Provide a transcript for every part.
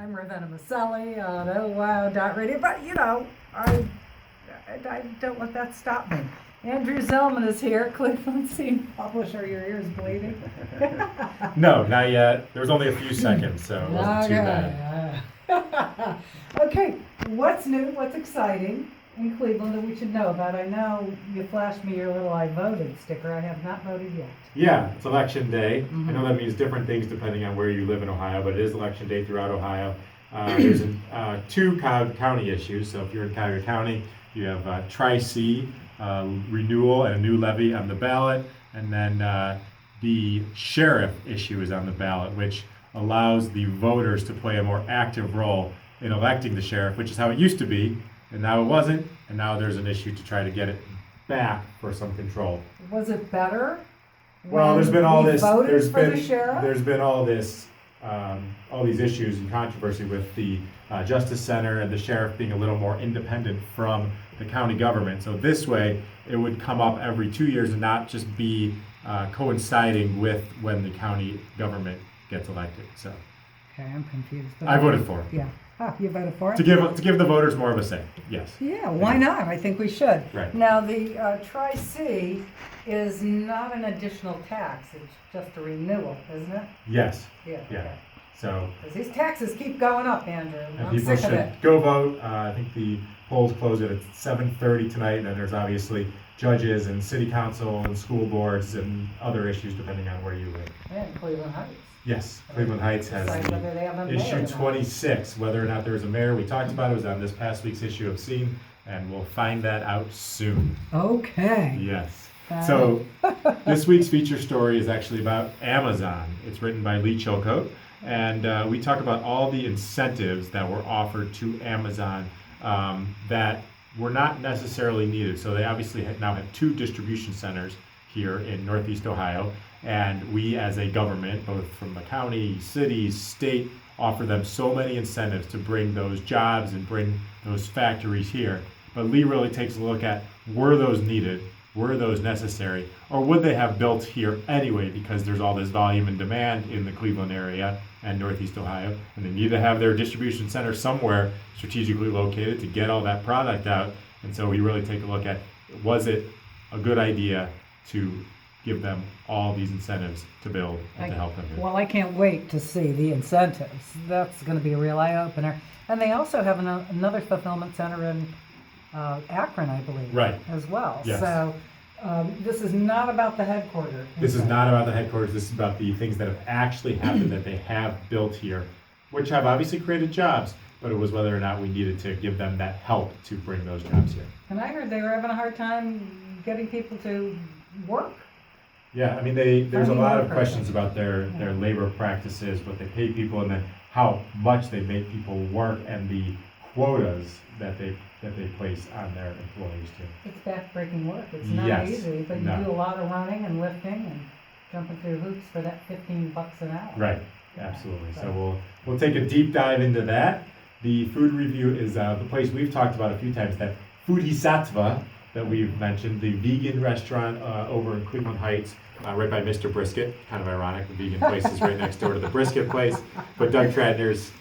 I'm Ravenna Miceli on ohio.radio, but I don't let that stop me. Andrew Zelman is here, Cleveland Scene publisher. Your ears bleeding? No, not yet. There was only a few seconds, so it wasn't too bad. Okay, what's new, what's exciting in Cleveland that we should know about? I know you flashed me your little I voted sticker. I have not voted yet. Yeah, it's election day. I know that means different things depending on where you live in Ohio, but it is election day throughout Ohio. There's two county issues. So if you're in Cuyahoga County, you have Tri-C renewal and a new levy on the ballot, and then the sheriff issue is on the ballot, which allows the voters to play a more active role in electing the sheriff, which is how it used to be, and now it wasn't, and now there's an issue to try to get it back for some control. Was it better? Well, there's been all this. There's been all this, all these issues and controversy with the Justice Center and the sheriff being a little more independent from the county government. So this way, it would come up every 2 years and not just be coinciding with when the county government gets elected. So. Okay, I'm confused. I voted for it. Yeah. Oh, you voted for it? To give the voters more of a say. Yes. Yeah. Why not? I think we should. Right. Now the Tri-C is not an additional tax; it's just a renewal, isn't it? Yes. Yeah. Yeah. Okay. So. Because these taxes keep going up, Andrew. And I'm people sick of should it. go vote. I think the polls close at 7:30 tonight, and then there's obviously judges and city council and school boards and other issues depending on where you live. And Cleveland Heights. Yes, Cleveland Heights has Decide whether they have a mayor or issue not. 26, whether or not there is a mayor. We talked about it. It was on this past week's issue of Scene, and we'll find that out soon. Okay. Yes. So this week's feature story is actually about Amazon. It's written by Lee Chilcote, and we talk about all the incentives that were offered to Amazon that were not necessarily needed. So they obviously now have 2 distribution centers here in Northeast Ohio, and we as a government, both from the county, cities, state, offer them so many incentives to bring those jobs and bring those factories here. But Lee really takes a look at, were those needed? Were those necessary? Or would they have built here anyway because there's all this volume and demand in the Cleveland area and Northeast Ohio, and they need to have their distribution center somewhere strategically located to get all that product out. And so we really take a look at, was it a good idea to give them all these incentives to build and to help them here? Well, I can't wait to see the incentives. That's going to be a real eye-opener. And they also have another fulfillment center in Akron, I believe, Right. as well. Yes. So this is not about the headquarters. This is not about the headquarters. This is about the things that have actually happened that they have built here, which have obviously created jobs, but it was whether or not we needed to give them that help to bring those jobs here. And I heard they were having a hard time getting people to work. Yeah, I mean, there's a lot of workers. questions about their labor practices, what they pay people, and then how much they make people work, and the quotas that they place on their employees too. It's back-breaking work. It's not Yes. easy, but you No. do a lot of running and lifting and jumping through hoops for that $15 an hour. Right, absolutely. So we'll take a deep dive into that. The food review is the place we've talked about a few times, that Foodhisattva that we've mentioned, the vegan restaurant over in Cleveland Heights, right by Mr. Brisket. Kind of ironic, the vegan place is right next door to the brisket place. But Doug Tratner's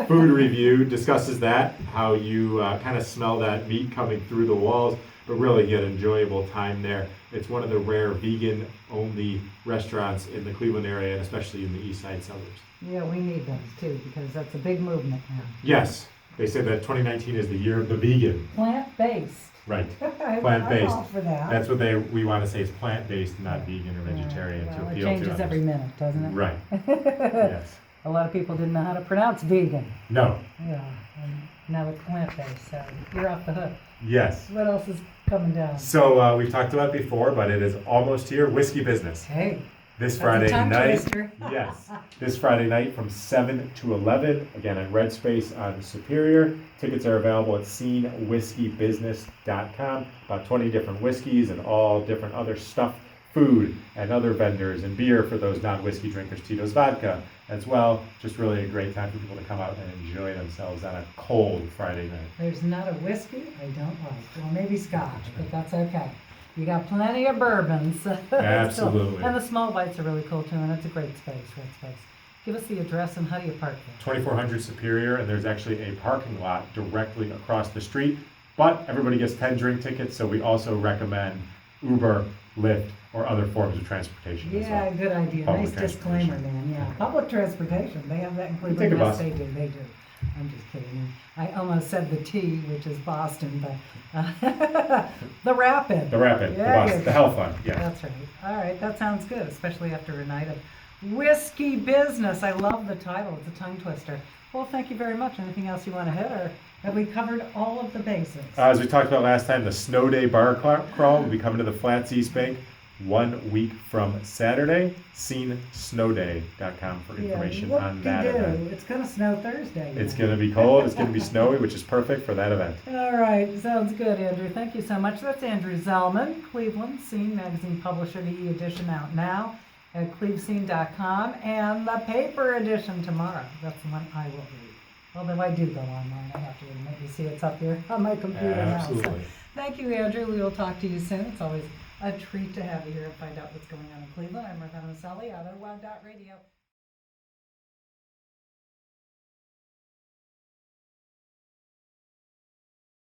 food review discusses that, how you kind of smell that meat coming through the walls, but really get an enjoyable time there. It's one of the rare vegan-only restaurants in the Cleveland area, and especially in the east side suburbs. Yeah, we need those too, because that's a big movement now. Yes, they said that 2019 is the year of the vegan. Plant-based. Right. I'm Plant-based. all for that. That's what we want to say is plant-based, not vegan or vegetarian, to Well, appeal it to changes others. every minute, doesn't it? Right. Yes. A lot of people didn't know how to pronounce vegan. No. Yeah, and now it's plant-based, so you're off the hook. Yes. What else is coming down? So we've talked about it before, but it is almost here. Whiskey business. Hey, This that's Friday a tongue night. twister. Yes. This Friday night from 7 to 11, again at Red Space on Superior. Tickets are available at scenewhiskeybusiness.com. About 20 different whiskeys and all different other stuff, food and other vendors, and beer for those non-whiskey drinkers, Tito's Vodka as well. Just really a great time for people to come out and enjoy themselves on a cold Friday night. There's not a whiskey I don't like. Well, maybe scotch, but that's okay. You got plenty of bourbons. Absolutely. And the small bites are really cool too, and it's a great space, Red Space. Give us the address and how do you park there? 2400 Superior, and there's actually a parking lot directly across the street. But everybody gets 10 drink tickets, so we also recommend Uber, Lyft, or other forms of transportation as Yeah, well. good idea. Public Nice disclaimer, transportation. man. Yeah, public transportation. They have that in Take a Cleveland. Yes, bus. they do. They do. I'm just kidding. I almost said the T, which is Boston, but the Rapid. The Rapid, Yeah, the yeah. bus, the Health Fund, yeah. That's right. All right, that sounds good, especially after a night of whiskey business. I love the title. It's a tongue twister. Well, thank you very much. Anything else you want to hit, or have we covered all of the basics? As we talked about last time, the Snow Day Bar Crawl will be coming to the Flats East Bank 1 week from Saturday. SeenSnowday.com for information on that event. It's going to snow Thursday. It's going to be cold, it's going to be snowy, which is perfect for that event. All right, sounds good, Andrew. Thank you so much. That's Andrew Zelman, Cleveland Scene Magazine publisher, the e-edition out now at clevescene.com, and the paper edition tomorrow. That's the one I will read. Although I do go online, I have to admit. You see it's up here on my computer now. So Absolutely. thank you, Andrew. We will talk to you soon. It's always a treat to have you here and find out what's going on in Cleveland. I'm Ravenna Miceli out of WOW.radio.